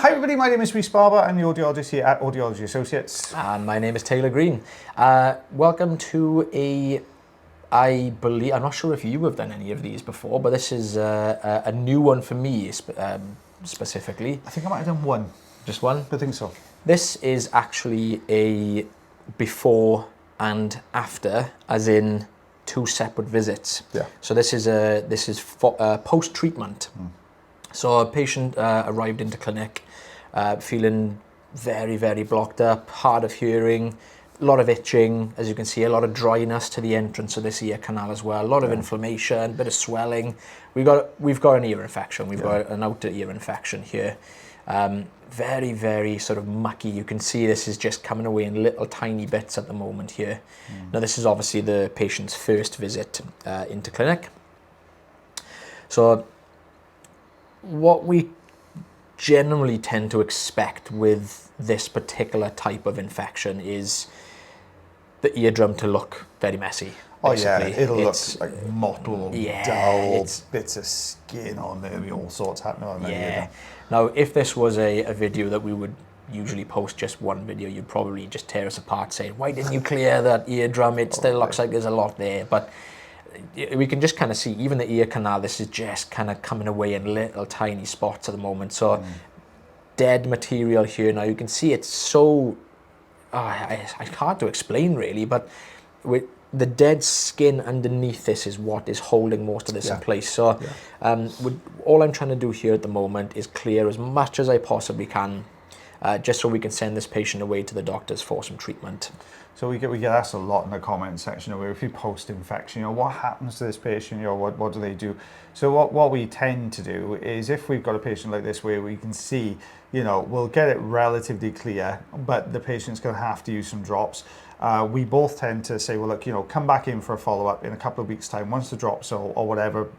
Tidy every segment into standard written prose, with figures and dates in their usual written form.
Hi everybody, my name is Rhys Barber. I'm the audiologist here at Audiology Associates. And my name is Taylor Green. Welcome to I'm not sure if you have done any of these before, but this is a new one for me specifically. I think I might have done one. Just one? I think so. This is actually a before and after, as in two separate visits. Yeah. So this is for post-treatment. So a patient arrived into clinic feeling very, very blocked up, hard of hearing, a lot of itching, as you can see, a lot of dryness to the entrance of this ear canal as well, a lot of inflammation, a bit of swelling. We've got an ear infection, we've got an outer ear infection here. Very, very sort of mucky. You can see this is just coming away in little tiny bits at the moment here. Now this is obviously the patient's first visit into clinic. So what we generally tend to expect with this particular type of infection is the eardrum to look very messy. Basically. Oh yeah, it'll look like mottled, dull, bits of skin on there, all sorts happening on the eardrum. Now, if this was a video that we would usually post just one video, you'd probably just tear us apart saying, why didn't you clear that eardrum? It still looks like there's a lot there. But we can just kind of see, even the ear canal, this is just kind of coming away in little tiny spots at the moment. So dead material here. Now you can see it's so, it's hard to explain really, but with the dead skin underneath this is what is holding most of this in place. So all I'm trying to do here at the moment is clear as much as I possibly can, just so we can send this patient away to the doctors for some treatment. So we get asked a lot in the comment section where if you post infection, what happens to this patient? What do they do? So what we tend to do is, if we've got a patient like this where we can see, we'll get it relatively clear, but the patient's going to have to use some drops. We both tend to say, well, look, come back in for a follow-up in a couple of weeks' time once the drops or whatever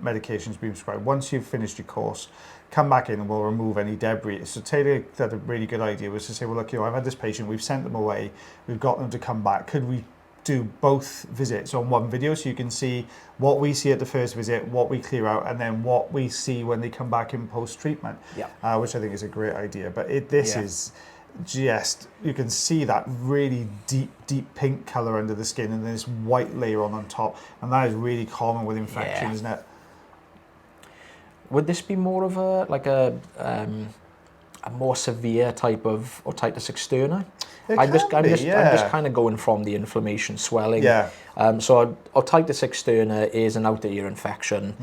medication's been prescribed. Once you've finished your course, come back in and we'll remove any debris. So Taylor had a really good idea, was to say, well, look, I've had this patient, we've sent them away, we've got them to come back. Could we do both visits on one video so you can see what we see at the first visit, what we clear out, and then what we see when they come back in post-treatment, which I think is a great idea. But this is just, you can see that really deep pink color under the skin and then this white layer on top, and that is really common with infection, isn't it? Would this be more of a more severe type of otitis externa? I'm just kind of going from the inflammation, swelling. So otitis externa is an outer ear infection,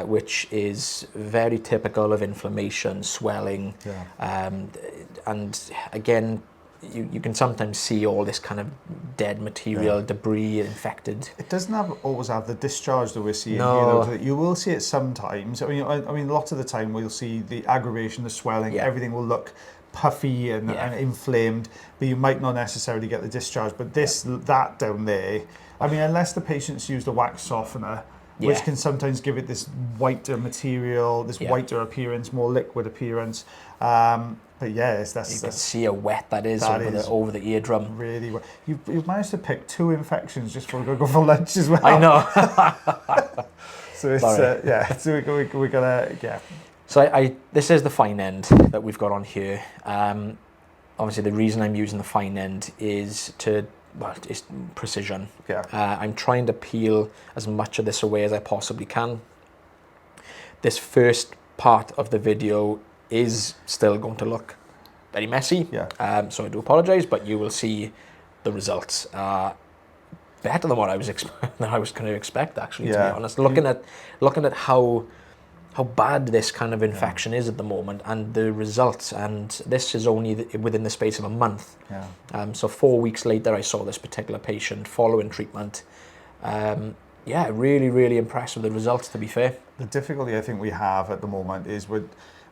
which is very typical of inflammation, swelling, and again, you can sometimes see all this kind of dead material, debris, infected. It doesn't always have the discharge that we're seeing here, though. You will see it sometimes. I mean, lots of the time we'll see the aggravation, the swelling, everything will look puffy and inflamed, but you might not necessarily get the discharge. But that down there, I mean, unless the patient's used a wax softener, which can sometimes give it this whiter material, this whiter appearance, more liquid appearance. But you can see how wet that is over the eardrum. Really wet. You've managed to pick two infections just before we go for lunch as well. I know. So it's So we gotta So this is the fine end that we've got on here. Obviously, the reason I'm using the fine end is it's precision. I'm trying to peel as much of this away as I possibly can. This first part of the video is still going to look very messy. So I do apologize, but you will see the results. Better than what I was going to expect, actually, to be honest. Looking at how bad this kind of infection is at the moment, and the results, and this is only within the space of a month. So 4 weeks later, I saw this particular patient following treatment. Really, really impressed with the results, to be fair. The difficulty I think we have at the moment is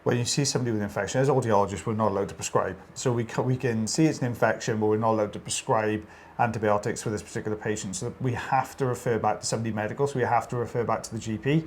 when you see somebody with infection, as audiologists, we're not allowed to prescribe. So we can see it's an infection, but we're not allowed to prescribe antibiotics for this particular patient. So we have to refer back to somebody medical, so we have to refer back to the GP.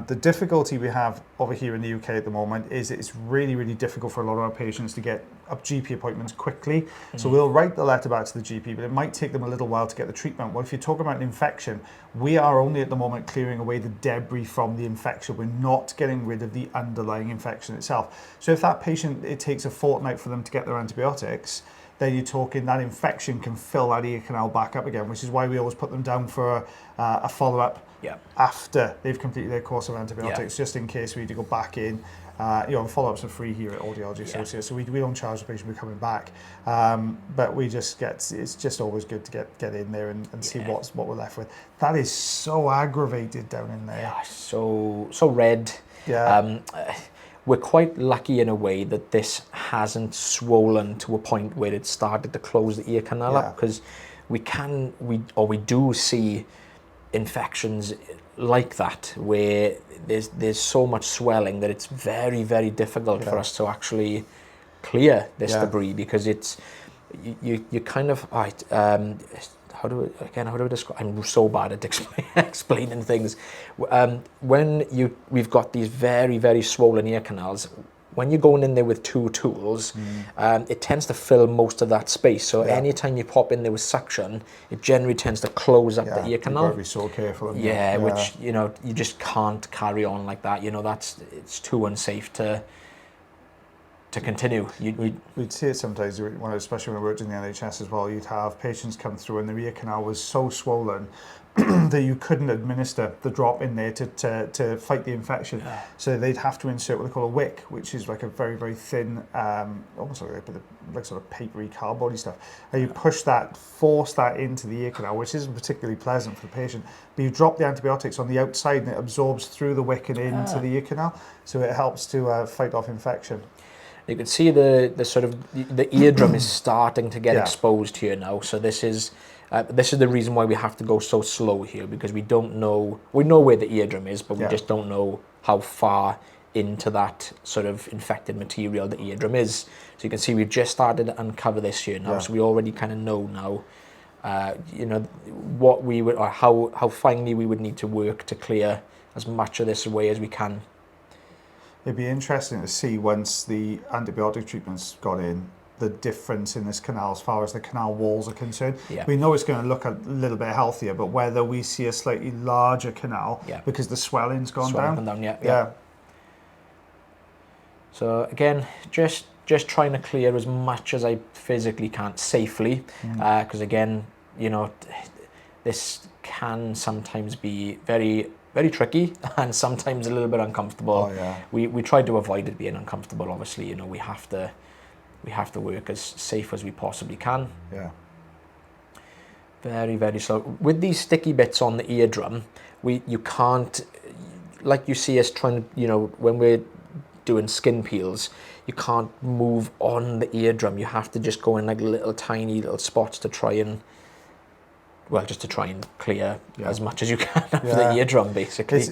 The difficulty we have over here in the UK at the moment is it's really, really difficult for a lot of our patients to get up GP appointments quickly. So we'll write the letter back to the GP, but it might take them a little while to get the treatment. Well, if you're talking about an infection, we are only at the moment clearing away the debris from the infection. We're not getting rid of the underlying infection itself. So if that patient, it takes a fortnight for them to get their antibiotics, then you're talking that infection can fill that ear canal back up again, which is why we always put them down for a follow-up after they've completed their course of antibiotics, just in case we need to go back in. Follow-ups are free here at Audiology Associates, so we don't charge the patient for coming back, but we just it's just always good to get in there and see what we're left with. That is so aggravated down in there. Yeah, so red. Yeah. We're quite lucky in a way that this hasn't swollen to a point where it started to close the ear canal up, because we do see infections like that where there's so much swelling that it's very, very difficult for us to actually clear this debris, because it's you kind of how do I describe? I'm so bad at explaining things. When we've got these very, very swollen ear canals, when you're going in there with two tools, it tends to fill most of that space. So anytime you pop in there with suction, it generally tends to close up the ear canal. You've got to be so careful. Which you just can't carry on like that. It's too unsafe to continue. We'd see it sometimes, especially when I worked in the NHS as well. You'd have patients come through and the ear canal was so swollen that you couldn't administer the drop in there to fight the infection. So they'd have to insert what they call a wick, which is like a very, very thin, almost like sort of papery cardboardy stuff. And you force that into the ear canal, which isn't particularly pleasant for the patient. But you drop the antibiotics on the outside and it absorbs through the wick and into the ear canal. So it helps to fight off infection. You can see the eardrum is starting to get exposed here now. So this is the reason why we have to go so slow here, because we know where the eardrum is, but we just don't know how far into that sort of infected material the eardrum is. So you can see we've just started to uncover this here now. So we already kind of know now, what we would, or how finely we would need to work to clear as much of this away as we can. It'd be interesting to see, once the antibiotic treatment's got in, the difference in this canal as far as the canal walls are concerned. We know it's going to look a little bit healthier, but whether we see a slightly larger canal because the swelling's gone down. So again, just trying to clear as much as I physically can safely, because again, this can sometimes be very, very tricky and sometimes a little bit uncomfortable. We try to avoid it being uncomfortable. Obviously, we have to work as safe as we possibly can. Very, very slow. With these sticky bits on the eardrum, you can't, like you see us trying to, when we're doing skin peels, you can't move on the eardrum. You have to just go in like tiny little spots to try and clear as much as you can of the eardrum, basically.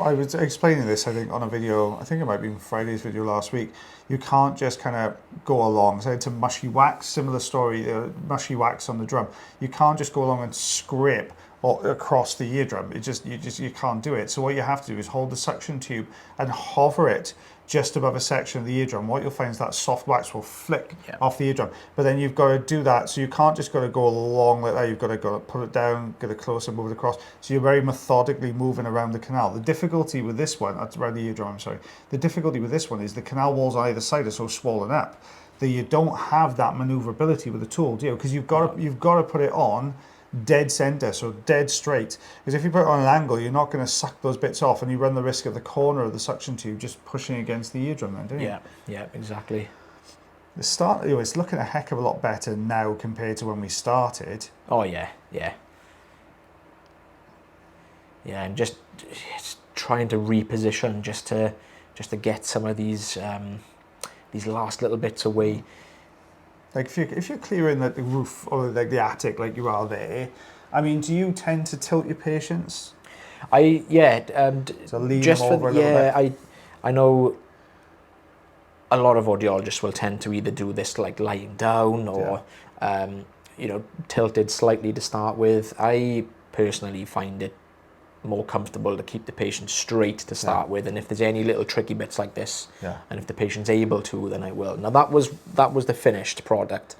I was explaining this, I think, on a video, I think it might be Friday's video last week. You can't just kind of go along. So it's a mushy wax, similar story, mushy wax on the drum. You can't just go along and scrape across the eardrum. You can't do it. So what you have to do is hold the suction tube and hover it just above a section of the eardrum. What you'll find is that soft wax will flick off the eardrum. But then you've got to do that. So you can't just go along like that. You've got to put it down, get it closer, move it across. So you're very methodically moving around the canal. The difficulty with this one, around the eardrum, I'm sorry. The difficulty with this one is the canal walls on either side are so swollen up that you don't have that maneuverability with the tool, do you? Because you've got to put it on dead center, so dead straight. Because if you put it on an angle, you're not going to suck those bits off, and you run the risk of the corner of the suction tube just pushing against the eardrum then, don't you? Yeah, exactly. It's looking a heck of a lot better now compared to when we started. Oh yeah. And just trying to reposition just to get some of these last little bits away. Like if you're clearing the roof or like the attic like you are there, I mean, do you tend to tilt your patients? So lean them over a little bit? I know a lot of audiologists will tend to either do this like lying down or tilted slightly to start with. I personally find it more comfortable to keep the patient straight to start with, and if there's any little tricky bits like this, and if the patient's able to, then I will. Now that was the finished product,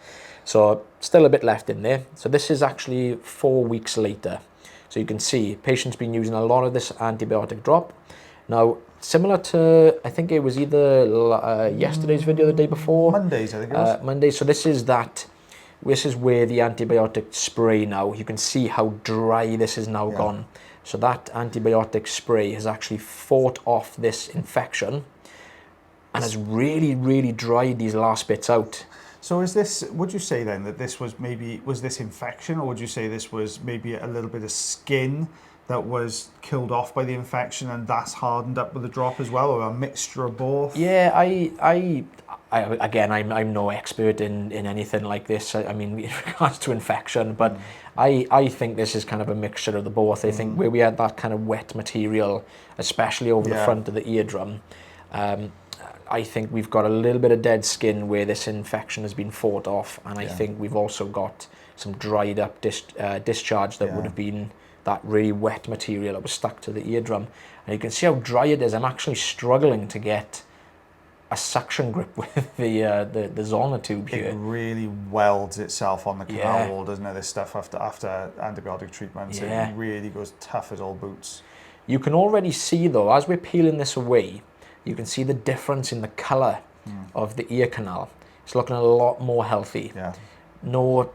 so still a bit left in there. So this is actually 4 weeks later. So you can see patient's been using a lot of this antibiotic drop. Now, similar to, I think it was either yesterday's video, the day before. Mondays, I think it was. Mondays. So this is where the antibiotic spray now, you can see how dry this is now gone. So that antibiotic spray has actually fought off this infection and has really, really dried these last bits out. So would you say then that this was this infection, or would you say this was maybe a little bit of skin that was killed off by the infection and that's hardened up with the drop as well, or a mixture of both? Yeah, I'm no expert in anything like this. I mean, in regards to infection, but I think this is kind of a mixture of the both. I think where we had that kind of wet material, especially over the front of the eardrum, I think we've got a little bit of dead skin where this infection has been fought off, and I think we've also got some dried up discharge that would have been that really wet material that was stuck to the eardrum. And you can see how dry it is. I'm actually struggling to get a suction grip with the Zonotube here. It really welds itself on the canal wall, doesn't it? This stuff after antibiotic treatments, it really goes tough as old boots. You can already see though, as we're peeling this away, you can see the difference in the colour of the ear canal. It's looking a lot more healthy. Yeah. No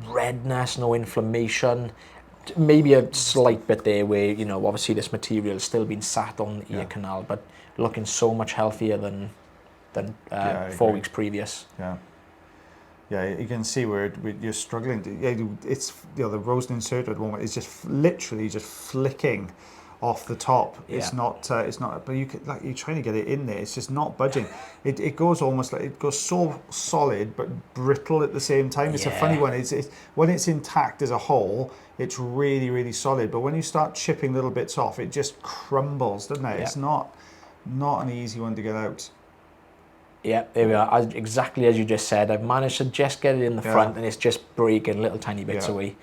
redness, no inflammation. Maybe a slight bit there where, obviously this material has still been sat on the ear canal, but looking so much healthier than 4 weeks previous. Yeah. Yeah, you can see where you're struggling. It's the rosin inserter at the moment is just literally just flicking off the top. It's not. But you're trying to get it in there. It's just not budging. It goes almost like it goes so solid but brittle at the same time. It's a funny one. It's when it's intact as a whole, it's really, really solid. But when you start chipping little bits off, it just crumbles, doesn't it? Yeah. It's not an easy one to get out. Yeah, there we are. Exactly as you just said. I've managed to just get it in the front, and it's just breaking little tiny bits away.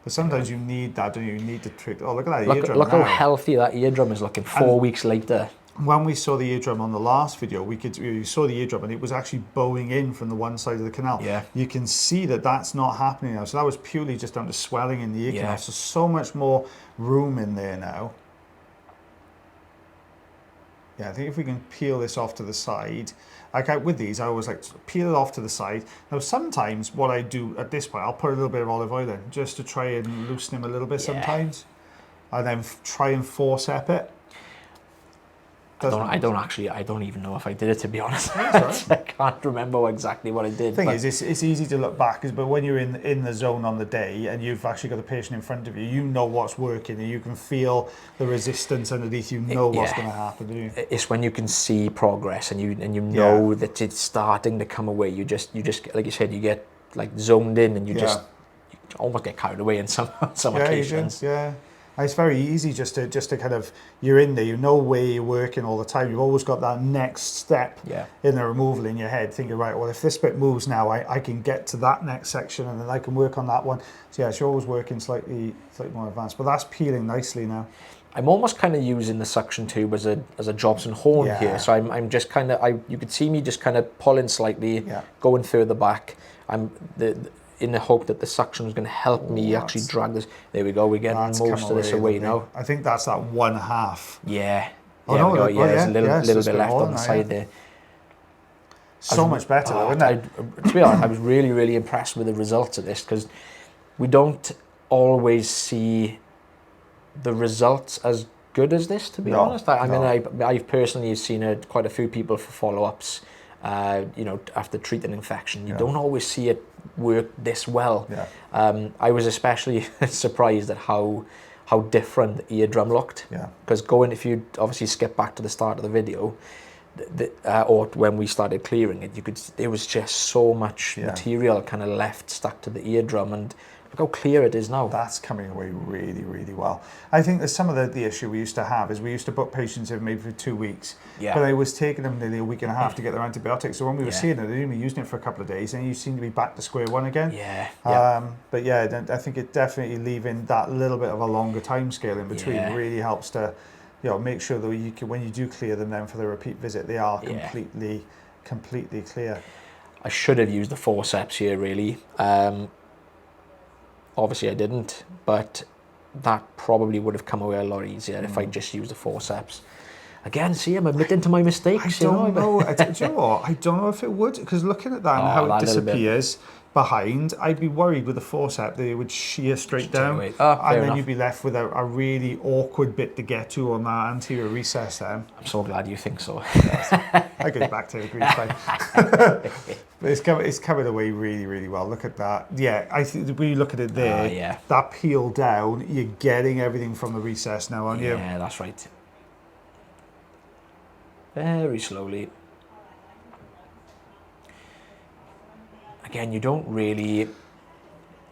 But sometimes you need that, don't you? You need to trick. Oh, look at that eardrum. Look how healthy that eardrum is looking 4 weeks later. When we saw the eardrum on the last video, we saw the eardrum and it was actually bowing in from the one side of the canal. Yeah. You can see that that's not happening now. So that was purely just down to swelling in the ear canal. So much more room in there now. Yeah, I think if we can peel this off to the side, with these, I always like to peel it off to the side. Now, sometimes what I do at this point, I'll put a little bit of olive oil in just to try and loosen him a little bit sometimes. And then try and forcep it. I don't even know if I did it, to be honest. Right. I can't remember exactly what I did. The thing is, it's easy to look back, but when you're in the zone on the day and you've actually got the patient in front of you, you know what's working and you can feel the resistance underneath. You know what's going to happen, don't you? It's when you can see progress and you know that it's starting to come away. You just like you said, you get like zoned in and you almost get carried away in some occasions. Yeah. It's very easy just to kind of, you're in there, you know where you're working all the time. You've always got that next step in the removal in your head, thinking, right, well, if this bit moves now, I can get to that next section and then I can work on that one. So yeah, you're always working slightly more advanced, but that's peeling nicely now. I'm almost kind of using the suction tube as a Jobson horn here. So I'm just kind of, you could see me just kind of pulling slightly, going further back. In the hope that the suction was going to help me actually drag this. There we go, we're getting most of this away now. I think that's that 1/2. Yeah. There's a little bit left on the side there. So much better though, isn't it? To be honest, I was really, really impressed with the results of this, because we don't always see the results as good as this, to be honest. I mean, I've personally seen quite a few people for follow-ups, after treating an infection. You don't always see it work this well. I was especially surprised at how different the eardrum looked. Because if you obviously skip back to the start of the video, or when we started clearing it, there was just so much material kind of left stuck to the eardrum, and Look how clear it is now. That's coming away really, really well. I think that some of the issue we used to have is we used to book patients in maybe for 2 weeks, but it was taking them nearly a week and a half to get their antibiotics. So when we were seeing it, they'd only be using it for a couple of days, and you seem to be back to square one again. But yeah, I think it definitely leaving that little bit of a longer time scale in between really helps to, you know, make sure that you can, when you do clear them then for the repeat visit, they are completely clear. I should have used the forceps here, really. Obviously I didn't, but that probably would have come away a lot easier if I just used the forceps. Again, see, I'm admitting to my mistakes. I don't know. Do you know what? I don't know if it would, because looking at that and how it disappears behind, I'd be worried with the forceps that it would shear straight down, and then you'd be left with a really awkward bit to get to on that anterior recess then. I'm so glad you think so. I go back to the green side. But it's coming away really, really well. Look at that. Yeah, I think when you look at it there, that peel down, you're getting everything from the recess now, aren't you? Yeah, that's right. Very slowly. Again, you don't really,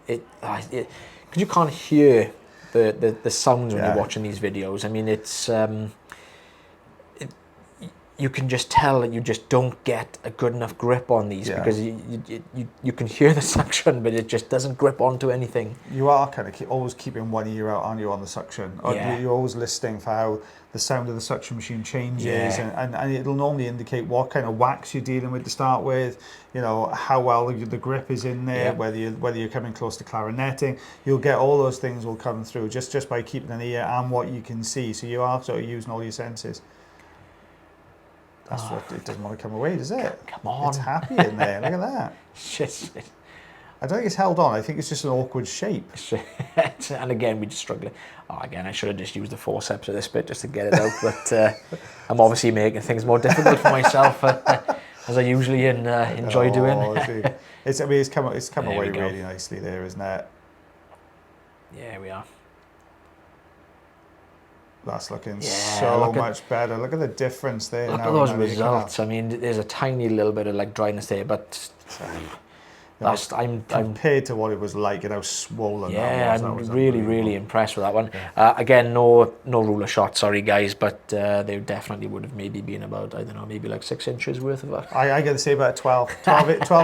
because you can't hear the sounds when you're watching these videos. I mean, it's, you can just tell that you just don't get a good enough grip on these because you can hear the suction, but it just doesn't grip onto anything. You are kind of always keeping one ear out, aren't you, on the suction? You're always listening for how the sound of the suction machine changes, and it'll normally indicate what kind of wax you're dealing with to start with, you know, how well the grip is in there, whether you're coming close to clarinetting. You'll get all those things will come through just by keeping an ear and what you can see. So you are sort of using all your senses. That's what it doesn't want to come away, does it? Come on. It's happy in there. Look at that. Shit. I don't think it's held on. I think it's just an awkward shape. And again, we're just struggling. Oh, again, I should have just used the forceps at this bit just to get it out. But I'm obviously making things more difficult for myself, as I usually enjoy doing. It's come away really nicely there, isn't it? Yeah, we are. That's looking so much better. Look at the difference there. Look at those results. I mean, there's a tiny little bit of like dryness there, but that's compared to what it was like and how swollen that was. Yeah, I'm really impressed with that one. Again, no ruler shot, sorry guys, but they definitely would have maybe been about, I don't know, maybe like 6 inches worth of wax. I got to say about 12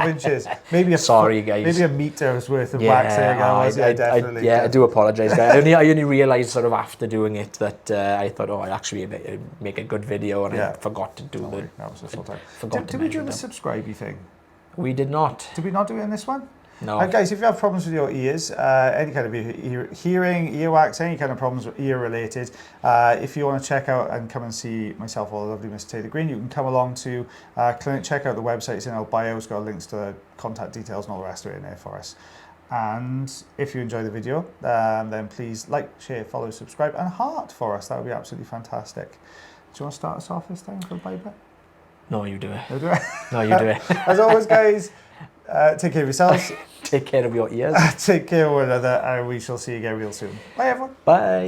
inches. Maybe guys. Maybe a meter's worth of wax there, guys. I do apologise, guys. I only realised sort of after doing it that I thought, I actually make a good video, and I forgot to do that was the sort of time. Did we do the subscribey thing? We did not. Did we not do it in this one? No. Guys, if you have problems with your ears, any kind of hearing, earwax, any kind of problems ear related, if you want to check out and come and see myself or the lovely Mr. Taylor Green, you can come along to clinic, check out the website, it's in our bio, it's got links to the contact details and all the rest of it in there for us. And if you enjoy the video, then please like, share, follow, subscribe, and heart for us. That would be absolutely fantastic. Do you want to start us off this time for a bye-bye? No, you do it. You do it? No, you do it. As always, guys, take care of yourselves. Take care of your ears. Take care of one another, and we shall see you again real soon. Bye, everyone. Bye.